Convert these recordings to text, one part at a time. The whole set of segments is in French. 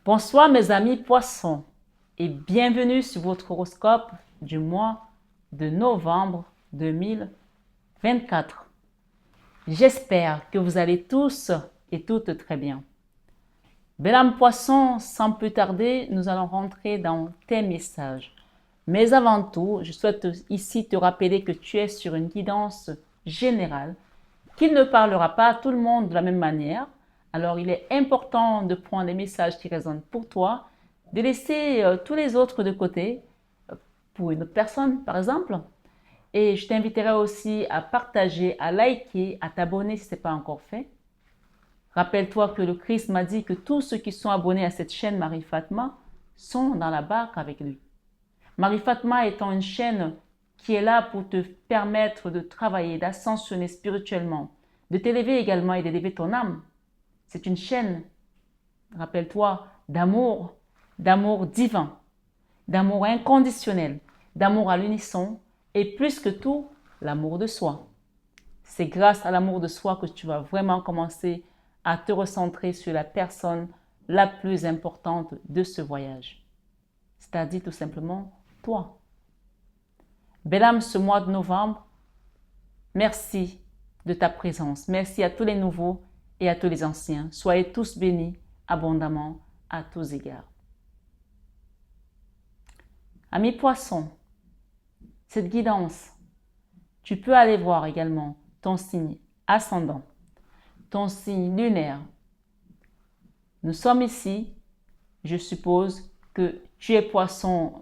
Bonsoir mes amis poissons et bienvenue sur votre horoscope du mois de novembre 2024. J'espère que vous allez tous et toutes très bien. Belle âme poisson, sans plus tarder, nous allons rentrer dans tes messages. Mais avant tout, je souhaite ici te rappeler que tu es sur une guidance générale, qu'il ne parlera pas à tout le monde de la même manière. Alors, il est important de prendre les messages qui résonnent pour toi, de laisser tous les autres de côté, pour une autre personne, par exemple. Et je t'inviterai aussi à partager, à liker, à t'abonner si ce n'est pas encore fait. Rappelle-toi que le Christ m'a dit que tous ceux qui sont abonnés à cette chaîne Marie Fatma sont dans la barque avec lui. Marie Fatma étant une chaîne qui est là pour te permettre de travailler, d'ascensionner spirituellement, de t'élever également et d'élever ton âme. C'est une chaîne, rappelle-toi, d'amour divin, d'amour inconditionnel, d'amour à l'unisson et plus que tout, l'amour de soi. C'est grâce à l'amour de soi que tu vas vraiment commencer à te recentrer sur la personne la plus importante de ce voyage. C'est-à-dire tout simplement toi. Belle âme, ce mois de novembre, merci de ta présence. Merci à tous les nouveaux et à tous les anciens. Soyez tous bénis abondamment à tous égards. Amis poissons, cette guidance, tu peux aller voir également ton signe ascendant, ton signe lunaire. Nous sommes ici, je suppose que tu es poisson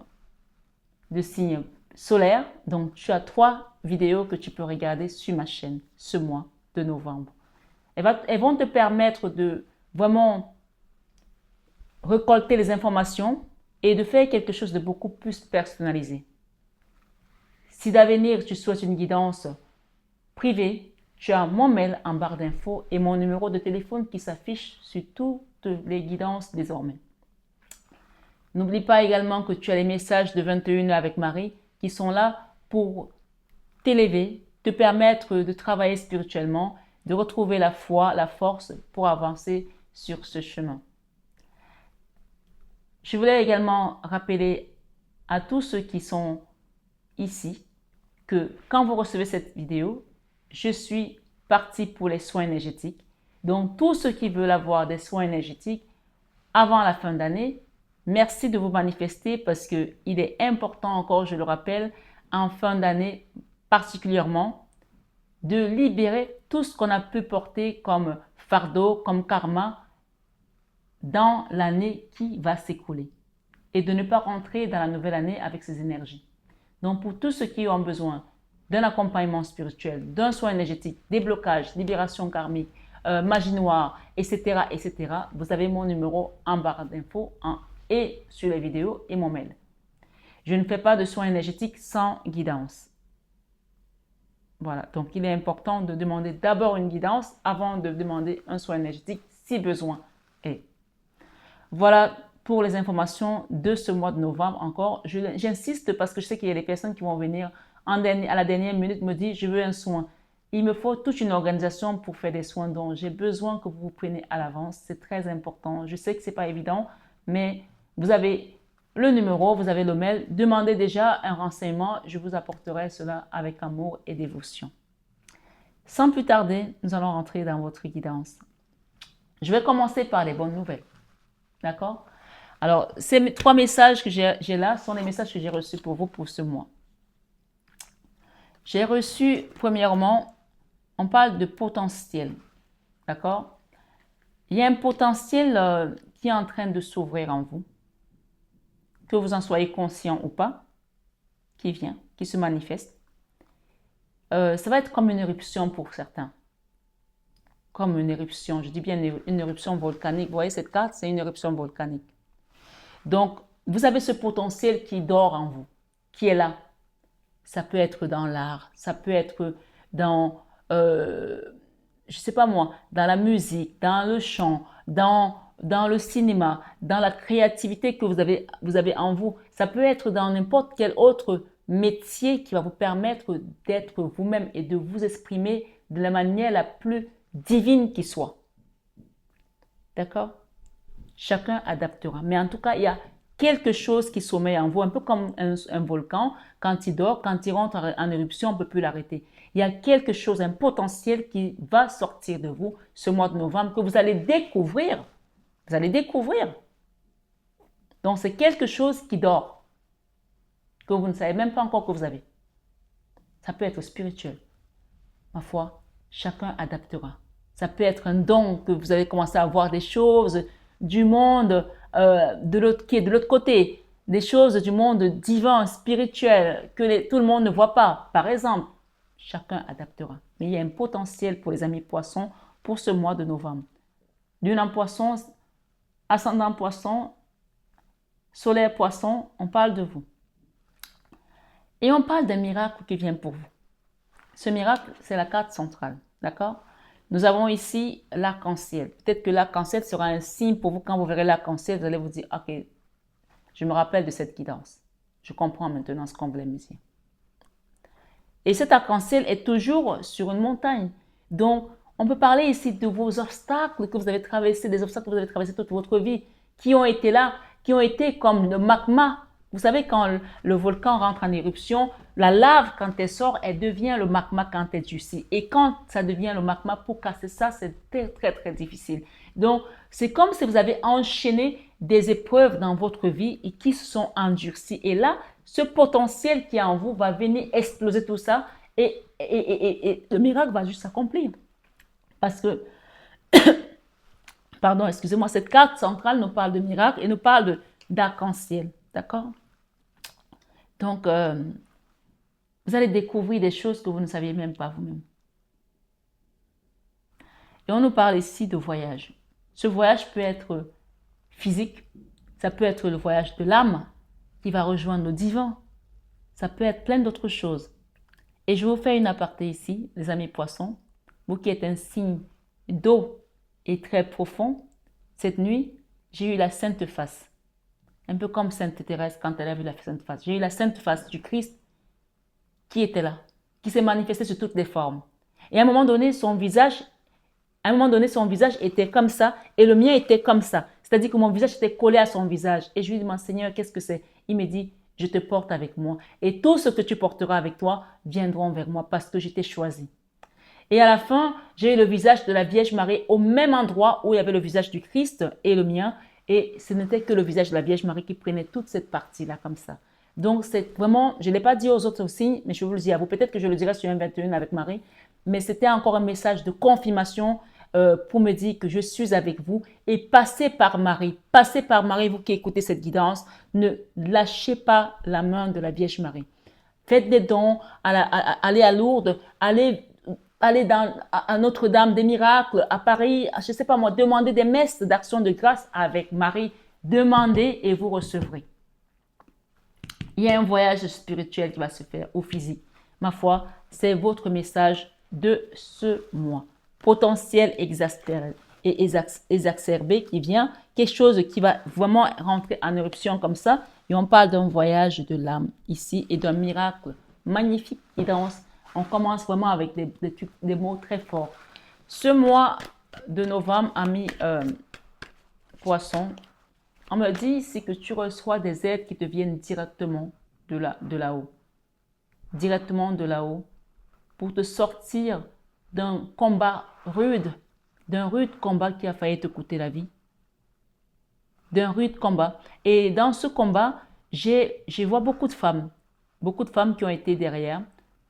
de signe solaire, donc tu as 3 vidéos que tu peux regarder sur ma chaîne ce mois de novembre. Elles vont te permettre de vraiment récolter les informations et de faire quelque chose de beaucoup plus personnalisé. Si d'avenir tu souhaites une guidance privée, tu as mon mail en barre d'infos et mon numéro de téléphone qui s'affiche sur toutes les guidances désormais. N'oublie pas également que tu as les messages de 21h avec Marie qui sont là pour t'élever, te permettre de travailler spirituellement, de retrouver la foi, la force pour avancer sur ce chemin. Je voulais également rappeler à tous ceux qui sont ici que quand vous recevez cette vidéo, je suis partie pour les soins énergétiques. Donc, tous ceux qui veulent avoir des soins énergétiques avant la fin d'année, merci de vous manifester parce qu'il est important encore, je le rappelle, en fin d'année particulièrement, de libérer tout ce qu'on a pu porter comme fardeau, comme karma dans l'année qui va s'écouler et de ne pas rentrer dans la nouvelle année avec ces énergies. Donc, pour tous ceux qui ont besoin d'un accompagnement spirituel, d'un soin énergétique, déblocage, libération karmique, magie noire, etc., etc., vous avez mon numéro en barre d'infos et sur les vidéos et mon mail. Je ne fais pas de soins énergétiques sans guidance. Voilà, donc il est important de demander d'abord une guidance avant de demander un soin énergétique si besoin est. Voilà pour les informations de ce mois de novembre encore. J'insiste parce que je sais qu'il y a des personnes qui vont venir à la dernière minute me dire je veux un soin. Il me faut toute une organisation pour faire des soins, donc j'ai besoin que vous vous preniez à l'avance. C'est très important. Je sais que ce n'est pas évident, mais vous avez le numéro, vous avez le mail. Demandez déjà un renseignement. Je vous apporterai cela avec amour et dévotion. Sans plus tarder, nous allons rentrer dans votre guidance. Je vais commencer par les bonnes nouvelles. D'accord? Alors, ces 3 messages que j'ai là sont les messages que j'ai reçus pour vous pour ce mois. J'ai reçu, premièrement, on parle de potentiel. D'accord? Il y a un potentiel qui est en train de s'ouvrir en vous, que vous en soyez conscient ou pas, qui vient, qui se manifeste. Ça va être comme une éruption pour certains. Comme une éruption, je dis bien une éruption volcanique. Vous voyez cette carte, c'est une éruption volcanique. Donc, vous avez ce potentiel qui dort en vous, qui est là. Ça peut être dans l'art, ça peut être dans, je ne sais pas moi, dans la musique, dans le chant, dans le cinéma, dans la créativité que vous avez en vous. Ça peut être dans n'importe quel autre métier qui va vous permettre d'être vous-même et de vous exprimer de la manière la plus divine qui soit. D'accord? Chacun adaptera. Mais en tout cas, il y a quelque chose qui sommeille en vous, un peu comme un volcan. Quand il dort, quand il rentre en éruption, on ne peut plus l'arrêter. Il y a quelque chose, un potentiel qui va sortir de vous ce mois de novembre que vous allez découvrir. Vous allez découvrir. Donc, c'est quelque chose qui dort, que vous ne savez même pas encore que vous avez. Ça peut être spirituel. Ma foi, chacun adaptera. Ça peut être un don que vous avez commencé à voir des choses du monde qui est de l'autre côté, des choses du monde divin, spirituel, que tout le monde ne voit pas. Par exemple, chacun adaptera. Mais il y a un potentiel pour les amis poissons pour ce mois de novembre. Lune en poisson, ascendant poisson, soleil poisson, on parle de vous. Et on parle d'un miracle qui vient pour vous. Ce miracle, c'est la carte centrale, d'accord? Nous avons ici l'arc-en-ciel. Peut-être que l'arc-en-ciel sera un signe pour vous. Quand vous verrez l'arc-en-ciel, vous allez vous dire, ok, je me rappelle de cette guidance. Je comprends maintenant ce qu'on voulait me dire. Et cet arc-en-ciel est toujours sur une montagne. Donc, on peut parler ici de vos obstacles que vous avez traversés, des obstacles que vous avez traversés toute votre vie, qui ont été là, qui ont été comme le magma. Vous savez, quand le volcan rentre en éruption, la lave, quand elle sort, elle devient le magma quand elle durcit. Et quand ça devient le magma, pour casser ça, c'est très, très, très difficile. Donc, c'est comme si vous avez enchaîné des épreuves dans votre vie et qui se sont endurcies. Et là, ce potentiel qui est en vous va venir exploser tout ça et le miracle va juste s'accomplir. Parce que, pardon, excusez-moi, cette carte centrale nous parle de miracle et nous parle d'arc-en-ciel. D'accord? Donc, vous allez découvrir des choses que vous ne saviez même pas vous-même. Et on nous parle ici de voyage. Ce voyage peut être physique, ça peut être le voyage de l'âme qui va rejoindre le divin, ça peut être plein d'autres choses. Et je vous fais une aparté ici, les amis poissons, vous qui êtes un signe d'eau et très profond, cette nuit, j'ai eu la sainte face. Un peu comme Sainte Thérèse quand elle a vu la sainte face. J'ai eu la sainte face du Christ qui était là, qui s'est manifesté sous toutes les formes. Et à un moment donné, son visage était comme ça et le mien était comme ça. C'est-à-dire que mon visage était collé à son visage. Et je lui dis, mon Seigneur, qu'est-ce que c'est? Il me dit, je te porte avec moi. Et tout ce que tu porteras avec toi viendront vers moi parce que je t'ai choisi. Et à la fin, j'ai eu le visage de la Vierge Marie au même endroit où il y avait le visage du Christ et le mien. Et ce n'était que le visage de la Vierge Marie qui prenait toute cette partie-là comme ça. Donc, c'est vraiment, je ne l'ai pas dit aux autres aussi, mais je vous le dis à vous. Peut-être que je le dirai sur M21 avec Marie, mais c'était encore un message de confirmation pour me dire que je suis avec vous. Et passez par Marie, vous qui écoutez cette guidance, ne lâchez pas la main de la Vierge Marie. Faites des dons, allez à Lourdes, allez à Notre-Dame des Miracles, à Paris, je ne sais pas moi, demandez des messes d'action de grâce avec Marie. Demandez et vous recevrez. Il y a un voyage spirituel qui va se faire au physique. Ma foi, c'est votre message de ce mois. Potentiel exacerbé qui vient, quelque chose qui va vraiment rentrer en éruption comme ça. Et on parle d'un voyage de l'âme ici et d'un miracle magnifique qui danse. On commence vraiment avec des mots très forts. Ce mois de novembre, ami poisson, on me dit ici que tu reçois des aides qui te viennent directement de là-haut. Directement de là-haut. Pour te sortir d'un combat rude, d'un rude combat qui a failli te coûter la vie. D'un rude combat. Et dans ce combat, je vois beaucoup de femmes qui ont été derrière,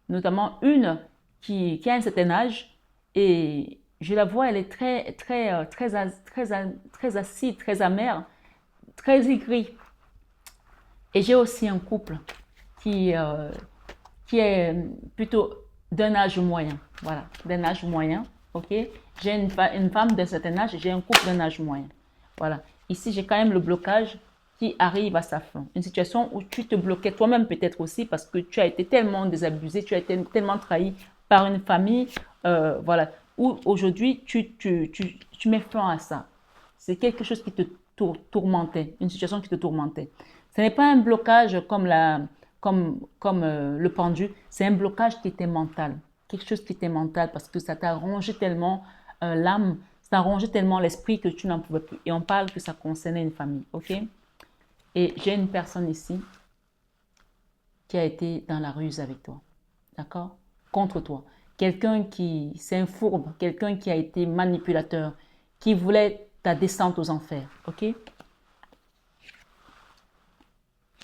notamment une qui a un certain âge et je la vois, elle est très acide, très amère, très aigrie. Et j'ai aussi un couple qui est plutôt d'un âge moyen. Voilà, d'un âge moyen, ok? J'ai une femme d'un certain âge, j'ai un couple d'un âge moyen. Voilà, ici j'ai quand même le blocage qui arrive à sa fin. Une situation où tu te bloquais toi-même peut-être aussi parce que tu as été tellement désabusé, tu as été tellement trahi par une famille, voilà, où aujourd'hui tu mets fin à ça. C'est quelque chose qui te tourmentait, une situation qui te tourmentait. Ce n'est pas un blocage comme le pendu, c'est un blocage qui était mental. Quelque chose qui était mental parce que ça t'a rongé tellement l'âme, Ça rongeait tellement l'esprit que tu n'en pouvais plus. Et on parle que ça concernait une famille, ok? Et j'ai une personne ici qui a été dans la ruse avec toi, d'accord? Contre toi. Quelqu'un qui, c'est un fourbe, quelqu'un qui a été manipulateur, qui voulait ta descente aux enfers, ok?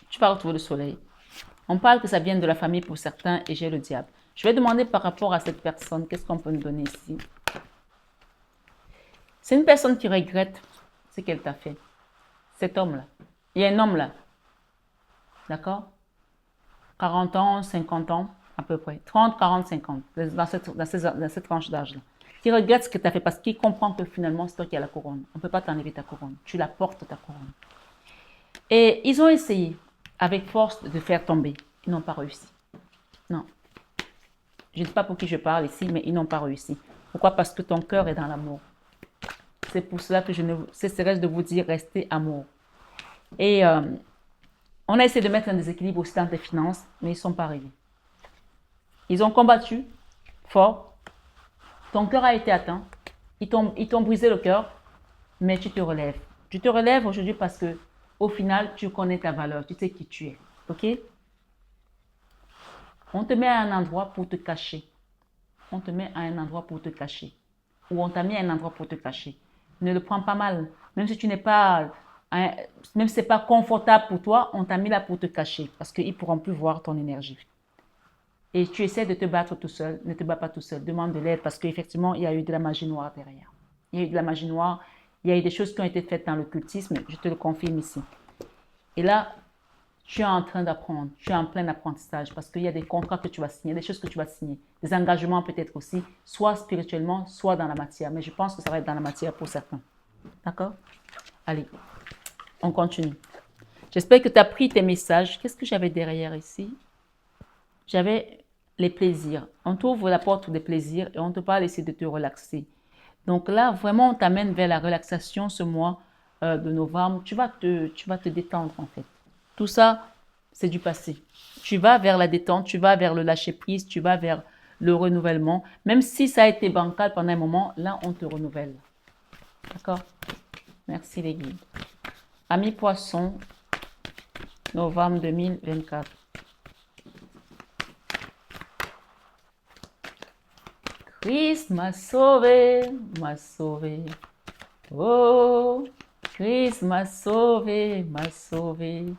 Tu vas retrouver le soleil. On parle que ça vient de la famille pour certains et j'ai le diable. Je vais demander par rapport à cette personne, qu'est-ce qu'on peut nous donner ici? C'est une personne qui regrette ce qu'elle t'a fait. Cet homme-là. Il y a un homme là, d'accord? 40 ans, 50 ans, à peu près. 30, 40, 50, dans cette tranche d'âge-là. Qui regrette ce que tu as fait parce qu'il comprend que finalement, c'est toi qui as la couronne. On ne peut pas t'enlever ta couronne. Tu la portes, ta couronne. Et ils ont essayé, avec force, de faire tomber. Ils n'ont pas réussi. Non. Je ne sais pas pour qui je parle ici, mais ils n'ont pas réussi. Pourquoi? Parce que ton cœur est dans l'amour. C'est pour cela que je ne cesserai de vous dire, restez amour. Et on a essayé de mettre un déséquilibre aussi dans tes finances, mais ils ne sont pas arrivés. Ils ont combattu fort. Ton cœur a été atteint. Ils t'ont brisé le cœur, mais tu te relèves. Tu te relèves aujourd'hui parce que, au final, tu connais ta valeur. Tu sais qui tu es. Ok? On te met à un endroit pour te cacher. On te met à un endroit pour te cacher. Ou on t'a mis à un endroit pour te cacher. Ne le prends pas mal. Même si tu n'es pas, même si c'est pas confortable pour toi, on t'a mis là pour te cacher parce qu'ils ne pourront plus voir ton énergie. Et tu essaies de te battre tout seul, ne te bats pas tout seul, demande de l'aide parce qu'effectivement, il y a eu de la magie noire derrière. Il y a eu de la magie noire, il y a eu des choses qui ont été faites dans l'occultisme, je te le confirme ici. Et là, tu es en train d'apprendre, tu es en plein apprentissage parce qu'il y a des contrats que tu vas signer, des choses que tu vas signer, des engagements peut-être aussi, soit spirituellement, soit dans la matière. Mais je pense que ça va être dans la matière pour certains. D'accord? Allez, on continue. J'espère que tu as pris tes messages. Qu'est-ce que j'avais derrière ici? J'avais les plaisirs. On t'ouvre la porte des plaisirs et on te parle ici de te relaxer. Donc là, vraiment, on t'amène vers la relaxation ce mois de novembre. Tu vas te détendre en fait. Tout ça, c'est du passé. Tu vas vers la détente, tu vas vers le lâcher-prise, tu vas vers le renouvellement. Même si ça a été bancal pendant un moment, là, on te renouvelle. D'accord? Merci les guides. Amis poissons, novembre 2024. Christ m'a sauvé, m'a sauvé. Oh, Christ m'a sauvé, m'a sauvé.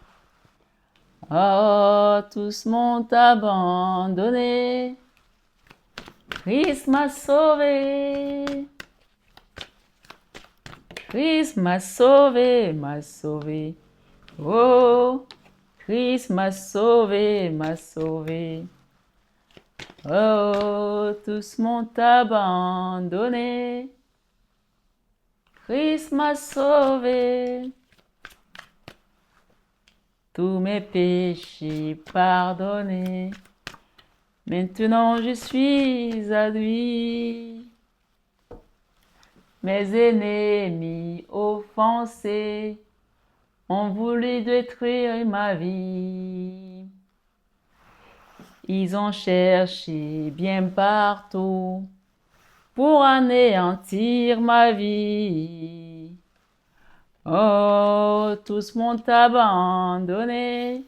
Oh, tous m'ont abandonné. Christ m'a sauvé. Christ m'a sauvé, m'a sauvé. Oh, Christ m'a sauvé, m'a sauvé. Oh, tous m'ont abandonné. Christ m'a sauvé. Tous mes péchés pardonnés. Maintenant je suis à lui. Mes ennemis offensés ont voulu détruire ma vie. Ils ont cherché bien partout pour anéantir ma vie. Oh, tous m'ont abandonné.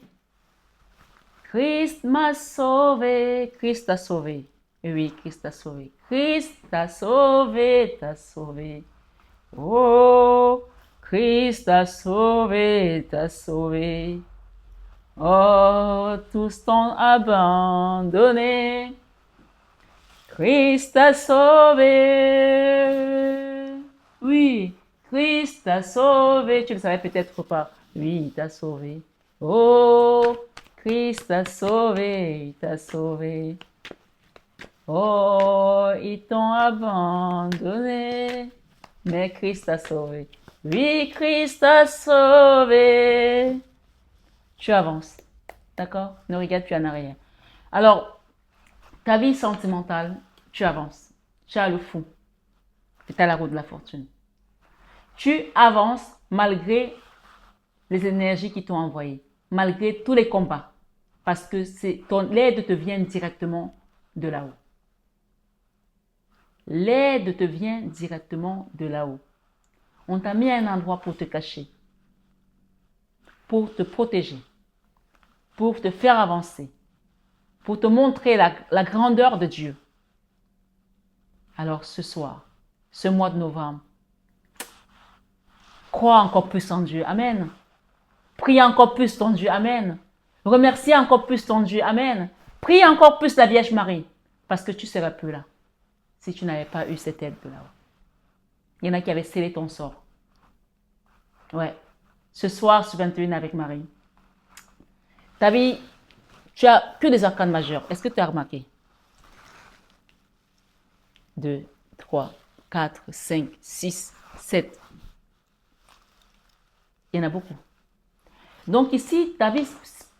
Christ m'a sauvé. Christ t'a sauvé. Oui, Christ t'a sauvé. Christ t'a sauvé, t'a sauvé. Oh, Christ t'a sauvé, t'a sauvé. Oh, tous t'ont abandonné. Christ t'a sauvé. Oui, Christ t'a sauvé. Tu ne le savais peut-être pas. Oui, il t'a sauvé. Oh, Christ t'a sauvé, il t'a sauvé. Oh, ils t'ont abandonné. Mais Christ t'a sauvé. Oui, Christ t'a sauvé. Tu avances. D'accord? Ne regarde plus en arrière. Alors, ta vie sentimentale, tu avances. Tu as le fou. Tu as la roue de la fortune. Tu avances malgré les énergies qui t'ont envoyé, malgré tous les combats. Parce que l'aide te vient directement de là-haut. L'aide te vient directement de là-haut. On t'a mis à un endroit pour te cacher, pour te protéger, pour te faire avancer, pour te montrer la grandeur de Dieu. Alors ce soir, ce mois de novembre, crois encore plus en Dieu. Amen. Prie encore plus ton Dieu. Amen. Remercie encore plus ton Dieu. Amen. Prie encore plus la Vierge Marie. Parce que tu serais plus là si tu n'avais pas eu cette aide de là-haut. Il y en a qui avaient scellé ton sort. Ouais. Ce soir, sur 21 avec Marie. Ta vie, tu as que des arcanes majeures. Est-ce que tu as remarqué? 2, 3, 4, 5, 6, 7. Il y en a beaucoup. Donc ici, ta vie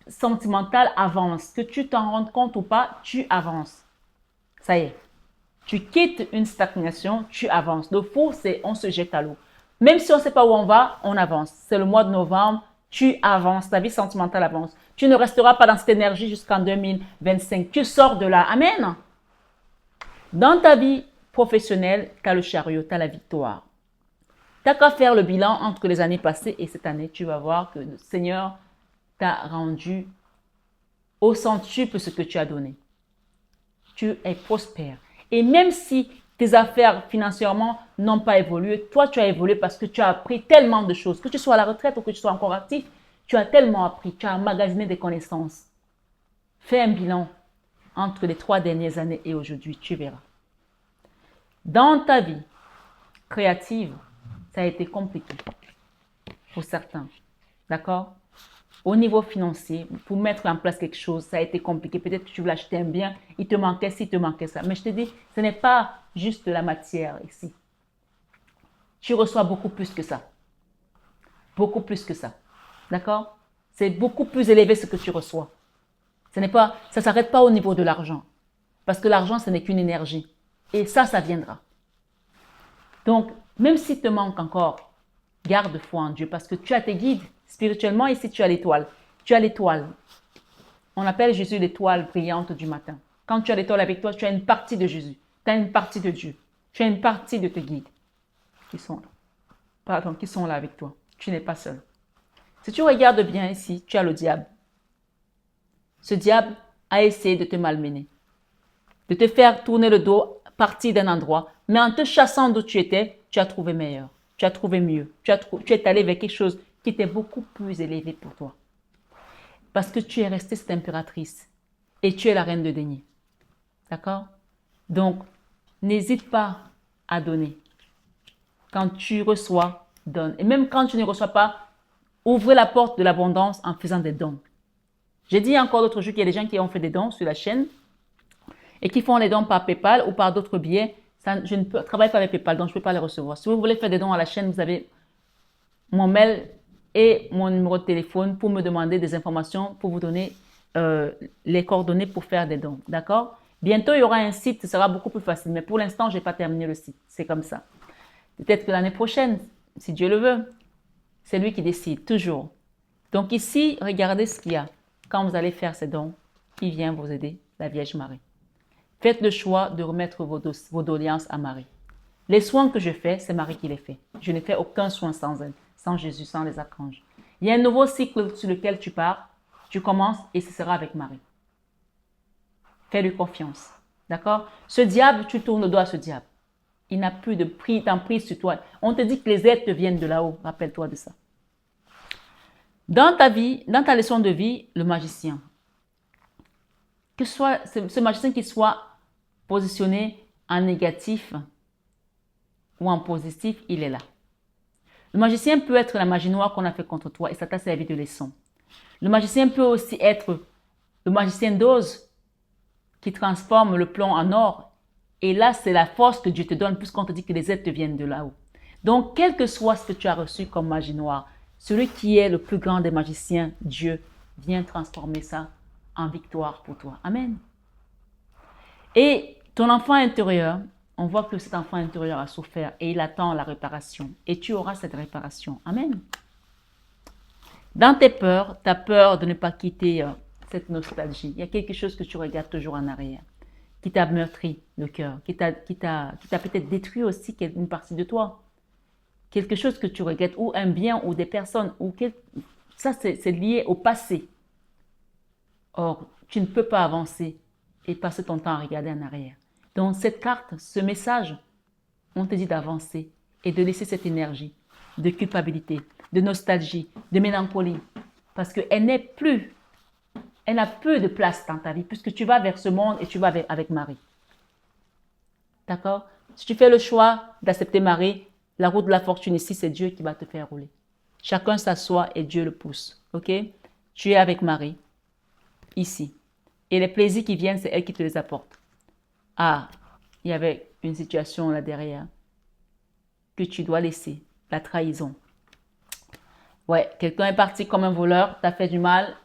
sentimentale avance. Que tu t'en rendes compte ou pas, tu avances. Ça y est. Tu quittes une stagnation, tu avances. Le faux, c'est on se jette à l'eau. Même si on ne sait pas où on va, on avance. C'est le mois de novembre, tu avances. Ta vie sentimentale avance. Tu ne resteras pas dans cette énergie jusqu'en 2025. Tu sors de là. Amen. Dans ta vie professionnelle, tu as le chariot, tu as la victoire. Tu n'as qu'à faire le bilan entre les années passées et cette année. Tu vas voir que le Seigneur t'a rendu au centuple ce que tu as donné. Tu es prospère. Et même si tes affaires financièrement n'ont pas évolué, toi tu as évolué parce que tu as appris tellement de choses. Que tu sois à la retraite ou que tu sois encore actif, tu as tellement appris, tu as emmagasiné des connaissances. Fais un bilan entre les 3 dernières années et aujourd'hui, tu verras. Dans ta vie créative, ça a été compliqué pour certains. D'accord? Au niveau financier, pour mettre en place quelque chose, ça a été compliqué. Peut-être que tu voulais acheter un bien, il te manquait ci, il te manquait ça. Mais je te dis, ce n'est pas juste la matière ici. Tu reçois beaucoup plus que ça. Beaucoup plus que ça. D'accord? C'est beaucoup plus élevé ce que tu reçois. Ça ne s'arrête pas au niveau de l'argent. Parce que l'argent, ce n'est qu'une énergie. Et ça viendra. Donc, même s'il te manque encore, garde foi en Dieu parce que tu as tes guides spirituellement. Ici, tu as l'étoile. Tu as l'étoile. On appelle Jésus l'étoile brillante du matin. Quand tu as l'étoile avec toi, tu as une partie de Jésus. Tu as une partie de Dieu. Tu as une partie de tes guides qui sont là avec toi. Tu n'es pas seul. Si tu regardes bien ici, tu as le diable. Ce diable a essayé de te malmener, de te faire tourner le dos, partir d'un endroit, mais en te chassant d'où tu étais, tu as trouvé meilleur, tu as trouvé mieux, tu es allé vers quelque chose qui était beaucoup plus élevé pour toi. Parce que tu es restée cette impératrice et tu es la reine de denier. D'accord? Donc, n'hésite pas à donner. Quand tu reçois, donne. Et même quand tu ne reçois pas, ouvrez la porte de l'abondance en faisant des dons. J'ai dit encore l'autre jour qu'il y a des gens qui ont fait des dons sur la chaîne et qui font les dons par PayPal ou par d'autres billets. Je ne travaille pas avec PayPal, donc je ne peux pas les recevoir. Si vous voulez faire des dons à la chaîne, vous avez mon mail et mon numéro de téléphone pour me demander des informations, pour vous donner les coordonnées pour faire des dons. D'accord? Bientôt, il y aura un site, ce sera beaucoup plus facile. Mais pour l'instant, je n'ai pas terminé le site. C'est comme ça. Peut-être que l'année prochaine, si Dieu le veut, c'est lui qui décide, toujours. Donc ici, regardez ce qu'il y a. Quand vous allez faire ces dons, qui vient vous aider? La Vierge Marie. Faites le choix de remettre vos doléances à Marie. Les soins que je fais, c'est Marie qui les fait. Je ne fais aucun soin sans elle, sans Jésus, sans les archanges. Il y a un nouveau cycle sur lequel tu pars, tu commences et ce sera avec Marie. Fais-lui confiance. D'accord? Ce diable, tu tournes le dos à ce diable. Il n'a plus d'emprise sur toi. On te dit que les aides te viennent de là-haut. Rappelle-toi de ça. Dans ta vie, dans ta leçon de vie, le magicien. Que soit ce magicien qui soit positionné en négatif ou en positif, il est là. Le magicien peut être la magie noire qu'on a fait contre toi et ça t'a servi de leçon. Le magicien peut aussi être le magicien d'Oz qui transforme le plomb en or. Et là, c'est la force que Dieu te donne puisqu'on te dit que les aides te viennent de là-haut. Donc, quel que soit ce que tu as reçu comme magie noire, celui qui est le plus grand des magiciens, Dieu, vient transformer ça en victoire pour toi. Amen. Et ton enfant intérieur, on voit que cet enfant intérieur a souffert et il attend la réparation. Et tu auras cette réparation. Amen. Dans tes peurs, tu as peur de ne pas quitter cette nostalgie. Il y a quelque chose que tu regardes toujours en arrière. qui t'a meurtri le cœur, qui t'a peut-être détruit aussi une partie de toi. Quelque chose que tu regrettes, ou un bien, ou des personnes, ça c'est lié au passé. Or, tu ne peux pas avancer et passer ton temps à regarder en arrière. Donc, cette carte, ce message, on te dit d'avancer et de laisser cette énergie de culpabilité, de nostalgie, de mélancolie. Parce qu'elle n'est plus, elle n'a peu de place dans ta vie puisque tu vas vers ce monde et tu vas avec Marie. D'accord? Si tu fais le choix d'accepter Marie, la route de la fortune ici, c'est Dieu qui va te faire rouler. Chacun s'assoit et Dieu le pousse. Ok? Tu es avec Marie, ici. Et les plaisirs qui viennent, c'est elle qui te les apporte. Ah, il y avait une situation là derrière que tu dois laisser, la trahison. Ouais, quelqu'un est parti comme un voleur, t'a fait du mal,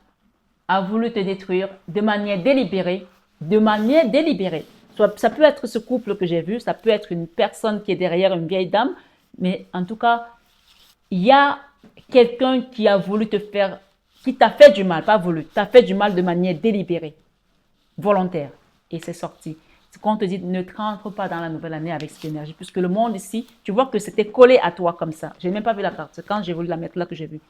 a voulu te détruire de manière délibérée, de manière délibérée. Ça peut être ce couple que j'ai vu, ça peut être une personne qui est derrière, une vieille dame, mais en tout cas, il y a quelqu'un qui a voulu te faire, qui t'a fait du mal, pas voulu, t'a fait du mal de manière délibérée, volontaire, et c'est sorti. C'est qu'on te dit, ne rentre pas dans la nouvelle année avec cette énergie, puisque le monde ici, tu vois que c'était collé à toi comme ça. Je n'ai même pas vu la carte, c'est quand j'ai voulu la mettre là que j'ai vu.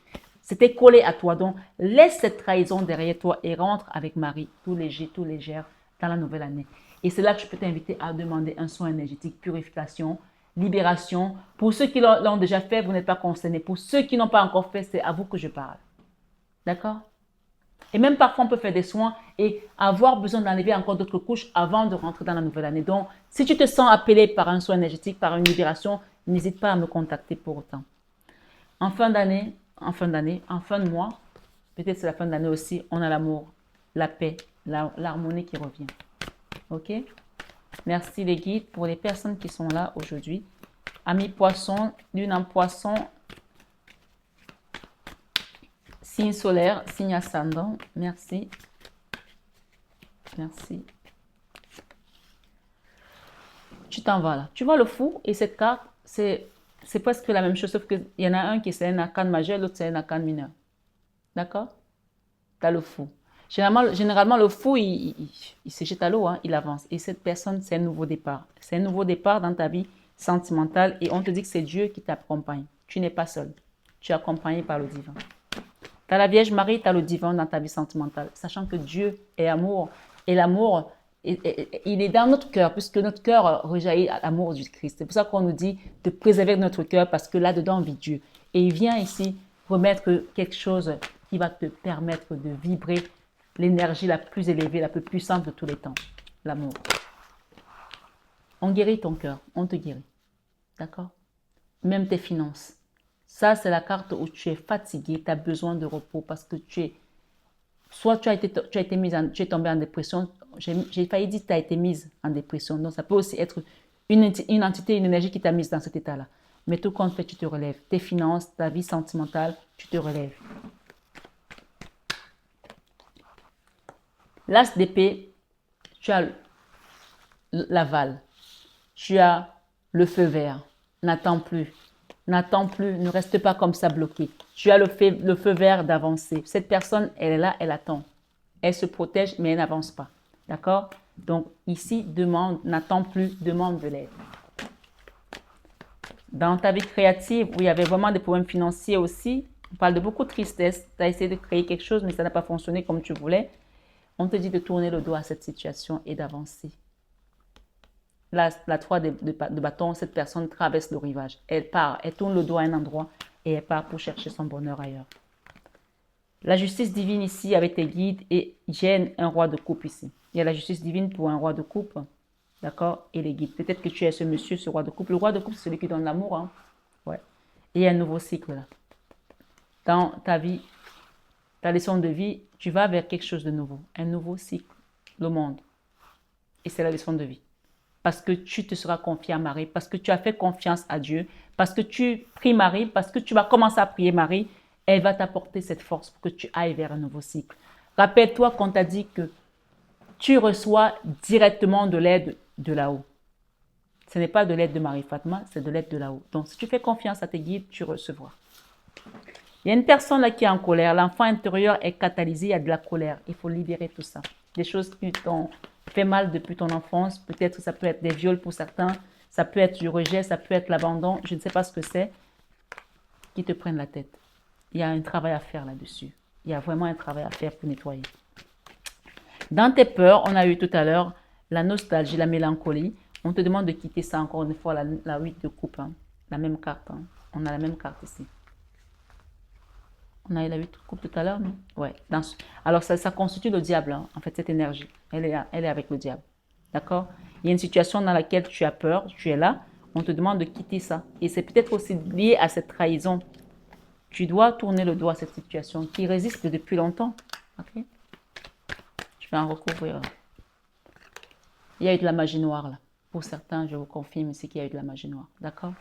C'était collé à toi. Donc, laisse cette trahison derrière toi et rentre avec Marie, tout léger, tout légère, dans la nouvelle année. Et c'est là que je peux t'inviter à demander un soin énergétique, purification, libération. Pour ceux qui l'ont déjà fait, vous n'êtes pas concernés. Pour ceux qui n'ont pas encore fait, c'est à vous que je parle. D'accord? Et même parfois, on peut faire des soins et avoir besoin d'enlever encore d'autres couches avant de rentrer dans la nouvelle année. Donc, si tu te sens appelé par un soin énergétique, par une libération, n'hésite pas à me contacter pour autant. En fin d'année, en fin de mois, peut-être c'est la fin d'année aussi, on a l'amour, la paix, l'harmonie qui revient. Ok? Merci les guides pour les personnes qui sont là aujourd'hui. Amis poisson, lune en poisson, signe solaire, signe ascendant. Merci. Merci. Tu t'en vas là. Tu vois le fou et cette carte, c'est presque la même chose, sauf qu'il y en a un qui c'est un arcane majeur, l'autre c'est un arcane mineur. D'accord? Tu as le fou. Généralement, le fou, il se jette à l'eau, hein, il avance. Et cette personne, c'est un nouveau départ. C'est un nouveau départ dans ta vie sentimentale et on te dit que c'est Dieu qui t'accompagne. Tu n'es pas seul. Tu es accompagné par le divin. Tu as la Vierge Marie, tu as le divin dans ta vie sentimentale, sachant que Dieu est amour. Et l'amour, il est dans notre cœur, puisque notre cœur rejaillit à l'amour du Christ. C'est pour ça qu'on nous dit de préserver notre cœur, parce que là-dedans vit Dieu. Et il vient ici remettre quelque chose qui va te permettre de vibrer l'énergie la plus élevée, la plus puissante de tous les temps, l'amour. On guérit ton cœur, on te guérit. D'accord? Même tes finances. Ça, c'est la carte où tu es fatigué, tu as besoin de repos parce que soit tu es tombé en dépression. J'ai failli dire que tu as été mise en dépression. Donc, ça peut aussi être une entité, une énergie qui t'a mise dans cet état-là. Mais tout compte fait, tu te relèves. Tes finances, ta vie sentimentale, tu te relèves. L'as d'épée, tu as l'aval. Tu as le feu vert. N'attends plus. N'attends plus. Ne reste pas comme ça bloqué. Tu as le feu vert d'avancer. Cette personne, elle est là, elle attend. Elle se protège, mais elle n'avance pas. D'accord? Donc, ici, demande, n'attends plus, demande de l'aide. Dans ta vie créative, où il y avait vraiment des problèmes financiers aussi, on parle de beaucoup de tristesse. Tu as essayé de créer quelque chose, mais ça n'a pas fonctionné comme tu voulais. On te dit de tourner le dos à cette situation et d'avancer. La 3 de bâton, cette personne traverse le rivage. Elle part, elle tourne le dos à un endroit et elle part pour chercher son bonheur ailleurs. La justice divine ici avec tes guides et j'ai un roi de coupe ici. Il y a la justice divine pour un roi de coupe, d'accord, et les guides. Peut-être que tu es ce monsieur, ce roi de coupe. Le roi de coupe, c'est celui qui donne l'amour. Hein? Ouais. Et il y a un nouveau cycle là. Dans ta vie, ta leçon de vie, tu vas vers quelque chose de nouveau. Un nouveau cycle, le monde. Et c'est la leçon de vie. Parce que tu te seras confié à Marie, parce que tu as fait confiance à Dieu, parce que tu pries Marie, parce que tu vas commencer à prier Marie, elle va t'apporter cette force pour que tu ailles vers un nouveau cycle. Rappelle-toi qu'on t'a dit que tu reçois directement de l'aide de là-haut. Ce n'est pas de l'aide de Marie Fatma, c'est de l'aide de là-haut. Donc, si tu fais confiance à tes guides, tu recevras. Il y a une personne là qui est en colère. L'enfant intérieur est catalysé, il y a de la colère. Il faut libérer tout ça. Des choses qui t'ont fait mal depuis ton enfance. Peut-être ça peut être des viols pour certains, ça peut être du rejet, ça peut être l'abandon, je ne sais pas ce que c'est, qui te prennent la tête. Il y a un travail à faire là-dessus. Il y a vraiment un travail à faire pour nettoyer. Dans tes peurs, on a eu tout à l'heure la nostalgie, la mélancolie. On te demande de quitter ça encore une fois, la 8 de coupe, hein. La même carte. Hein. On a la même carte ici. On a eu la 8 de coupe tout à l'heure, non? Ouais. Alors, ça constitue le diable, hein, en fait, cette énergie. Elle est avec le diable. D'accord? Il y a une situation dans laquelle tu as peur, tu es là. On te demande de quitter ça. Et c'est peut-être aussi lié à cette trahison. Tu dois tourner le dos à cette situation qui résiste depuis longtemps. Ok? Je vais en recouvrir. Il y a eu de la magie noire là. Pour certains, je vous confirme ici qu'il y a eu de la magie noire. D'accord?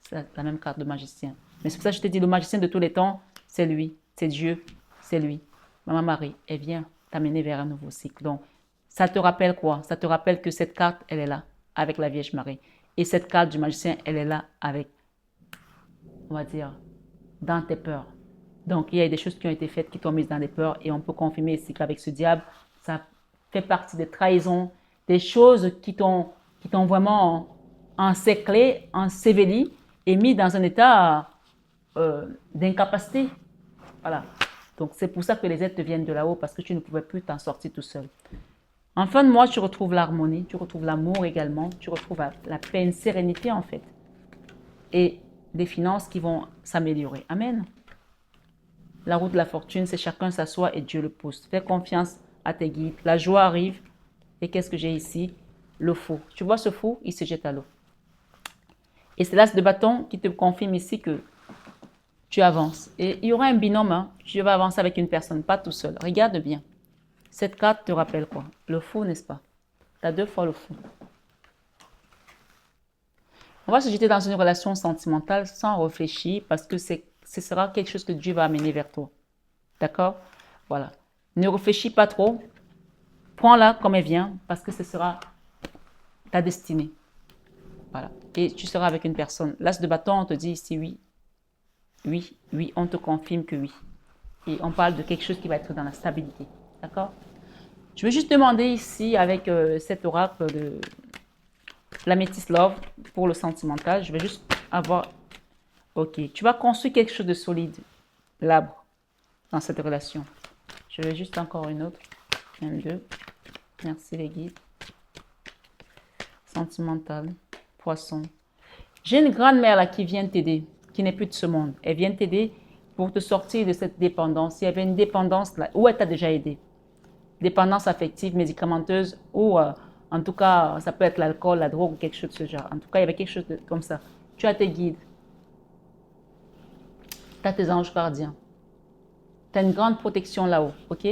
C'est la même carte de magicien. Mais c'est pour ça que je te dis, le magicien de tous les temps, c'est lui, c'est Dieu, c'est lui. Maman Marie, elle vient t'amener vers un nouveau cycle. Donc, ça te rappelle quoi? Ça te rappelle que cette carte, elle est là, avec la Vierge Marie. Et cette carte du magicien, elle est là avec, on va dire, dans tes peurs. Donc, il y a des choses qui ont été faites, qui t'ont mis dans des peurs. Et on peut confirmer ici qu'avec ce diable, ça fait partie des trahisons, des choses qui t'ont vraiment encerclé, enseveli et mis dans un état d'incapacité. Voilà. Donc, c'est pour ça que les aides te viennent de là-haut, parce que tu ne pouvais plus t'en sortir tout seul. En fin de mois, tu retrouves l'harmonie, tu retrouves l'amour également, tu retrouves la paix, une sérénité en fait. Et des finances qui vont s'améliorer. Amen. La route de la fortune, c'est chacun s'assoit et Dieu le pousse. Fais confiance à tes guides. La joie arrive. Et qu'est-ce que j'ai ici? Le fou. Tu vois ce fou? Il se jette à l'eau. Et c'est l'as de bâton qui te confirme ici que tu avances. Et il y aura un binôme. Hein. Tu vas avancer avec une personne, pas tout seul. Regarde bien. Cette carte te rappelle quoi? Le fou, n'est-ce pas? Tu as 2 fois le fou. On va se jeter dans une relation sentimentale sans réfléchir parce que ce sera quelque chose que Dieu va amener vers toi. D'accord? Voilà. Ne réfléchis pas trop. Prends-la comme elle vient parce que ce sera ta destinée. Voilà. Et tu seras avec une personne. L'as de bâton, on te dit ici oui. Oui, oui, on te confirme que oui. Et on parle de quelque chose qui va être dans la stabilité. D'accord? Je vais juste demander ici avec cet oracle de l'améthyste love pour le sentimental. Je vais juste avoir... Ok, tu vas construire quelque chose de solide, l'arbre, dans cette relation. Je vais juste encore une autre. Même 2. Merci les guides. Sentimental, poisson. J'ai une grande-mère là qui vient t'aider, qui n'est plus de ce monde. Elle vient t'aider pour te sortir de cette dépendance. Il y avait une dépendance là, où elle t'a déjà aidé. Dépendance affective, médicamenteuse, ou en tout cas, ça peut être l'alcool, la drogue ou quelque chose de ce genre. En tout cas, il y avait quelque chose comme ça. Tu as tes guides. Tu as tes anges gardiens. Tu as une grande protection là-haut, ok?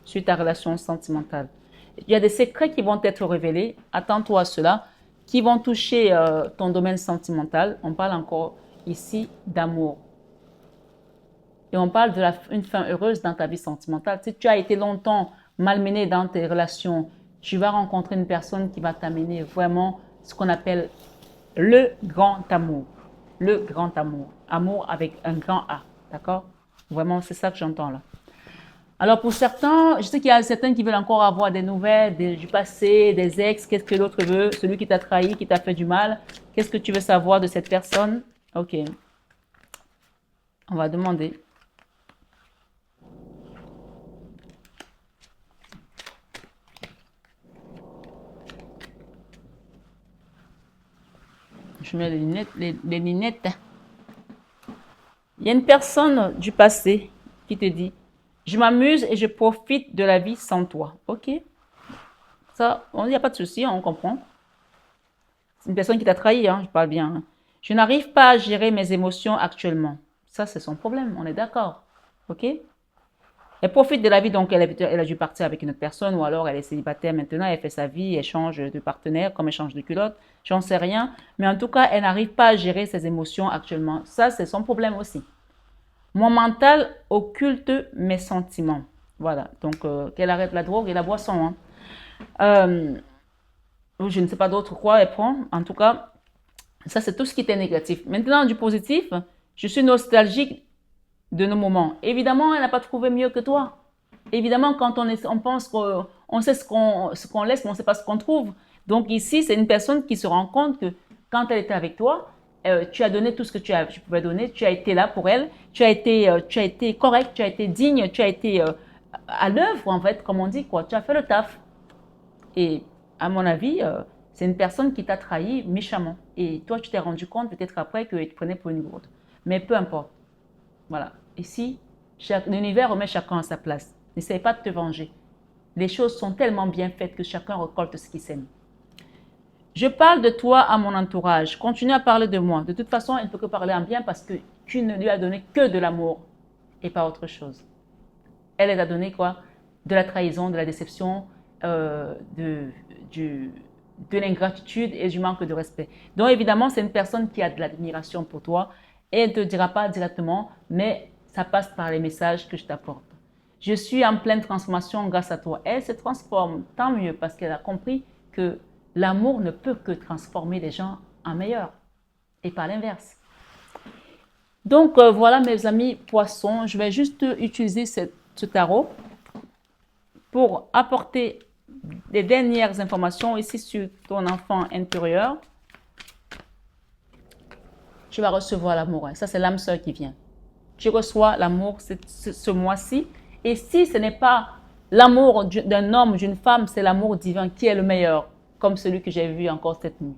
Sur ta relation sentimentale. Il y a des secrets qui vont être révélés. Attends-toi à cela, qui vont toucher ton domaine sentimental. On parle encore ici d'amour. Et on parle d'une fin heureuse dans ta vie sentimentale. Si tu as été longtemps malmené dans tes relations, tu vas rencontrer une personne qui va t'amener vraiment ce qu'on appelle le grand amour. Le grand amour. Amour avec un grand A. D'accord? Vraiment, c'est ça que j'entends là. Alors pour certains, je sais qu'il y a certains qui veulent encore avoir des nouvelles du passé, des ex, qu'est-ce que l'autre veut, celui qui t'a trahi, qui t'a fait du mal, qu'est-ce que tu veux savoir de cette personne? Ok, on va demander. Je mets les lunettes. Il y a une personne du passé qui te dit, je m'amuse et je profite de la vie sans toi. Ok? Ça, il n'y a pas de souci, on comprend. C'est une personne qui t'a trahi, hein, je parle bien. Je n'arrive pas à gérer mes émotions actuellement. Ça, c'est son problème, on est d'accord. Ok? Elle profite de la vie, donc elle a dû partir avec une autre personne, ou alors elle est célibataire maintenant, elle fait sa vie, elle change de partenaire, comme elle change de culotte, j'en sais rien. Mais en tout cas, elle n'arrive pas à gérer ses émotions actuellement. Ça, c'est son problème aussi. Mon mental occulte mes sentiments. Voilà, donc qu'elle arrête la drogue et la boisson. Hein. Je ne sais pas d'autre quoi elle prend. En tout cas, ça c'est tout ce qui était négatif. Maintenant, du positif, je suis nostalgique de nos moments. Évidemment, elle n'a pas trouvé mieux que toi. Évidemment, quand on pense qu'on On sait ce qu'on laisse, mais on ne sait pas ce qu'on trouve. Donc ici, c'est une personne qui se rend compte que quand elle était avec toi, tu as donné tout ce que tu pouvais donner, tu as été là pour elle, tu as été correct, tu as été digne, tu as été à l'œuvre, en fait, comme on dit, quoi. Tu as fait le taf. Et à mon avis, c'est une personne qui t'a trahi méchamment. Et toi, tu t'es rendu compte peut-être après qu'il te prenait pour une gourde. Mais peu importe. Voilà. Ici, l'univers remet chacun à sa place. N'essaye pas de te venger. Les choses sont tellement bien faites que chacun récolte ce qu'il sème. Je parle de toi à mon entourage. Continue à parler de moi. De toute façon, il ne peut que parler en bien parce que tu ne lui as donné que de l'amour et pas autre chose. Elle a donné quoi? De la trahison, de la déception, de l'ingratitude et du manque de respect. Donc évidemment, c'est une personne qui a de l'admiration pour toi et elle ne te dira pas directement, mais ça passe par les messages que je t'apporte. Je suis en pleine transformation grâce à toi. Elle se transforme, tant mieux, parce qu'elle a compris que l'amour ne peut que transformer les gens en meilleurs et pas l'inverse. Donc voilà mes amis poissons, je vais juste utiliser ce tarot pour apporter les dernières informations ici sur ton enfant intérieur. Tu vas recevoir l'amour. Ça, c'est l'âme sœur qui vient. Tu reçois l'amour ce mois-ci. Et si ce n'est pas l'amour d'un homme ou d'une femme, c'est l'amour divin qui est le meilleur, comme celui que j'ai vu encore cette nuit.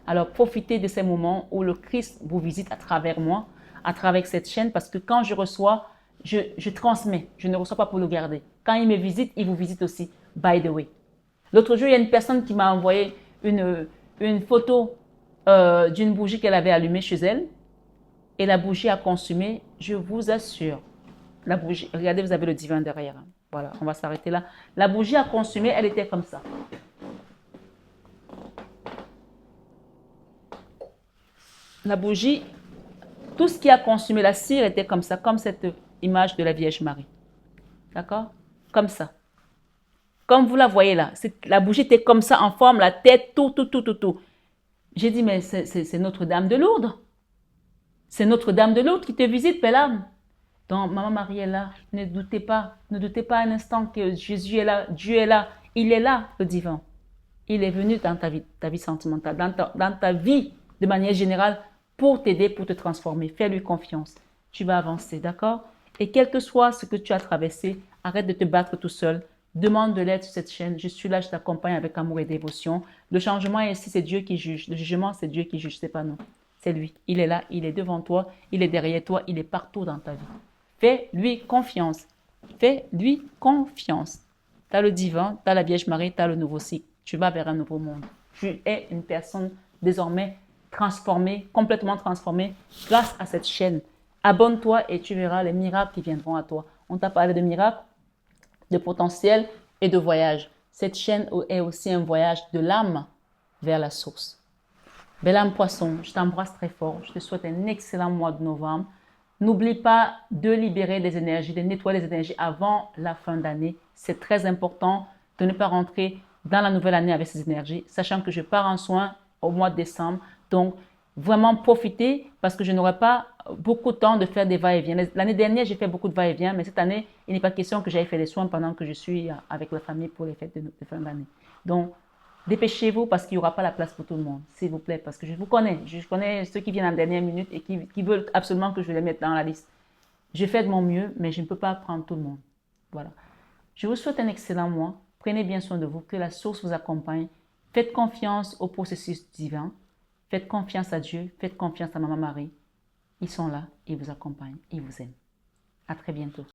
Alors, profitez de ces moments où le Christ vous visite à travers moi, à travers cette chaîne, parce que quand je reçois, je transmets. Je ne reçois pas pour le garder. Quand il me visite, il vous visite aussi, by the way. L'autre jour, il y a une personne qui m'a envoyé une photo d'une bougie qu'elle avait allumée chez elle. Et la bougie a consumé, je vous assure. La bougie, regardez, vous avez le divin derrière. Voilà, on va s'arrêter là. La bougie a consumé, elle était comme ça. La bougie, tout ce qui a consumé la cire était comme ça, comme cette image de la Vierge Marie. D'accord? Comme ça. Comme vous la voyez là, la bougie était comme ça en forme, la tête, tout. J'ai dit, mais c'est Notre-Dame de Lourdes. C'est Notre-Dame de Lourdes qui te visite, belle âme. Donc, Maman Marie est là. Ne doutez pas un instant que Jésus est là, Dieu est là. Il est là, le divin. Il est venu dans ta vie sentimentale, dans ta vie de manière générale pour t'aider, pour te transformer. Fais-lui confiance. Tu vas avancer, d'accord? Et quel que soit ce que tu as traversé, arrête de te battre tout seul. Demande de l'aide sur cette chaîne. Je suis là, je t'accompagne avec amour et dévotion. Le changement ici, c'est Dieu qui juge. Le jugement, c'est Dieu qui juge, c'est pas nous. C'est lui. Il est là, il est devant toi, il est derrière toi, il est partout dans ta vie. Fais-lui confiance. Fais-lui confiance. Tu as le divin, tu as la Vierge Marie, tu as le nouveau cycle. Tu vas vers un nouveau monde. Tu es une personne désormais transformée, complètement transformée grâce à cette chaîne. Abonne-toi et tu verras les miracles qui viendront à toi. On t'a parlé de miracles, de potentiel et de voyage. Cette chaîne est aussi un voyage de l'âme vers la source. Belle âme poisson, je t'embrasse très fort. Je te souhaite un excellent mois de novembre. N'oublie pas de libérer les énergies, de nettoyer les énergies avant la fin d'année. C'est très important de ne pas rentrer dans la nouvelle année avec ces énergies, sachant que je pars en soin au mois de décembre. Donc, vraiment profitez parce que je n'aurai pas beaucoup de temps de faire des va-et-vient. L'année dernière, j'ai fait beaucoup de va-et-vient, mais cette année, il n'est pas question que j'aille faire des soins pendant que je suis avec la famille pour les fêtes de fin d'année. Donc, dépêchez-vous parce qu'il n'y aura pas la place pour tout le monde, s'il vous plaît, parce que je vous connais. Je connais ceux qui viennent en dernière minute et qui veulent absolument que je les mette dans la liste. Je fais de mon mieux, mais je ne peux pas prendre tout le monde. Voilà. Je vous souhaite un excellent mois. Prenez bien soin de vous, que la source vous accompagne. Faites confiance au processus divin. Faites confiance à Dieu. Faites confiance à Maman Marie. Ils sont là, ils vous accompagnent, ils vous aiment. À très bientôt.